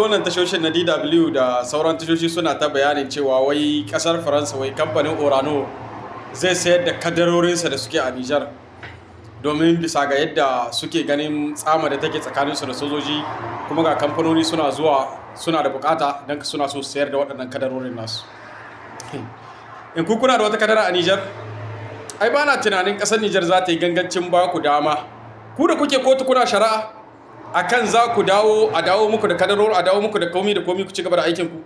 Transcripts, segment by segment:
Wannan tashoshin na DW da sauran tashoshi suna ta bayanin cewa wai kasar Faransa wai kamfanin Orano zai sayar da kadarorinsa da suke a Nijar domin bisa ga yadda suke ganin tsama da take tsakaninsu da sojoji, kuma ga kamfanoni suna zuwa suna da bukata don suna so sayar da waɗannan kadarorin nasu. In ku kuna da wata kadara a Nijar, ai ba na tunanin ƙasar Nijar za ta yi gangancin ba ku dama, ku da kuke kotu kuna shari'a akan za ku dawo muku da kadarori, a dawo muku da komi ku ci gaba da aikin ku.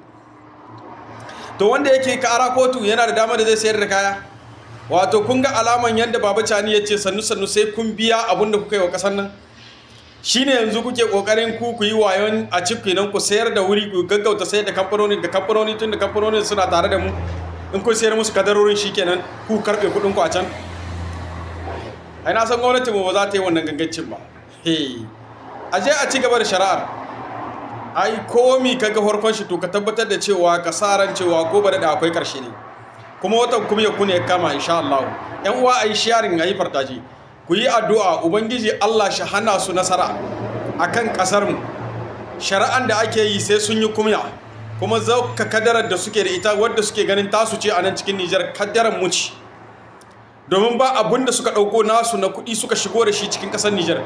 To wanda yake kara kotu yana da dama da zai sayar da kaya. Wato kun ga alaman yadda Baba Cani ya ce sannu sai kun biya abin da kuka yi wa kasar nan. Shine yanzu kuke kokarin ku yi wayon a cikin nan ku sayar da wuri, ku gaggauta sayar da kamfanoni tun da kamfanoni suna tare da mu. In kun sayar musu kadarorin shikenan ku karbe kudin ku a can. Ai na san gwamnati ba za ta yi wannan gangancin ba. Aje a ci gaba da shari'ar. Ai komi kaga farkon shi to ka tabbatar da cewa ka saran cewa ko ba da akwai karshe ne. Kuma watan kuma ya kune kama insha Allah. Yan uwa ai sharing ayi fartaji. Ku yi addu'a ubangiji Allah shi hana su nasara akan kasar mu. Shari'an da ake yi sai sun yi kumya. Kuma zauka kadarar da suke da ita wadda suke ganin tasu ce a nan cikin Nijar kadarar mu ci. Domin ba abun da suka dauko nasu na kuɗi suka shigo da shi cikin kasar Nijar.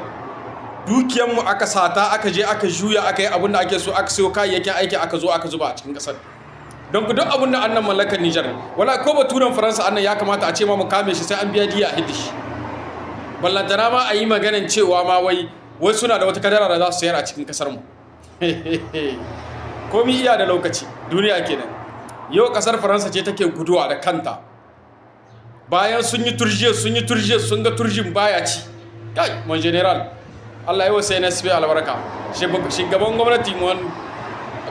Dukiyanmu aka sata, aka je aka juya, aka yi abin da ake so, aka sayo kayayyakin aiki, aka zo aka zuba a cikin kasar. Don ku duk abin da annan mallakar Nijar ne. Wala ko baturen Faransa annan ya kamata a ce ma mu kame shi sai an biya diya a hiddi shi. Ballantana ma a yi maganan cewa ma wai suna da wata kadara da za su sayar a cikin kasar mu. Komi iya da lokaci, duniya kenan. Yau kasar Faransa ce take guduwa da kanta. Bayan sun yi turjiya sun ga turjin baya ci. Kai, mon general. Allah ya wasa NSP albarka. Shugaban gwamnati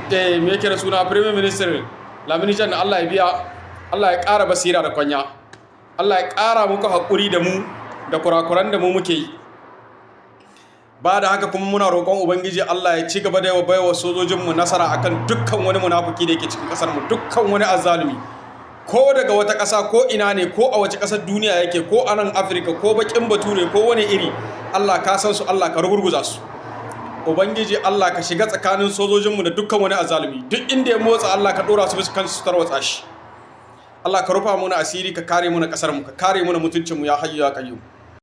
da me yake da suna Premier Minister Lamini Jan, Allah ya biya, Allah ya ƙara basira da kwanya. Allah ya ƙara muku haƙuri da mu da kurakuran da mu muke yi. Ba da haka kuma muna roƙon Ubangiji Allah ya ci gaba da baiwa sojojinmu nasara akan dukkan wani munafiki da yake cikin ƙasar mu, dukkan wani azzalumi. Ko daga wata ƙasa ko ina ne, ko a wace ƙasar duniya yake, ko a nan Afirka, ko baƙin bature, ko wani iri, Allah ka san su, Allah ka rugurguza su. Ubangiji Allah ka shiga tsakanin sojojinmu da dukkan wani azalumi, duk inda ya motsa Allah ka dora su bisa kansu su tarwatsa shi. Allah ka rufa mu na asiri, ka kare mu na ƙasar mu, ka kare mu na mutuncin mu ya hayyu ya qayyum.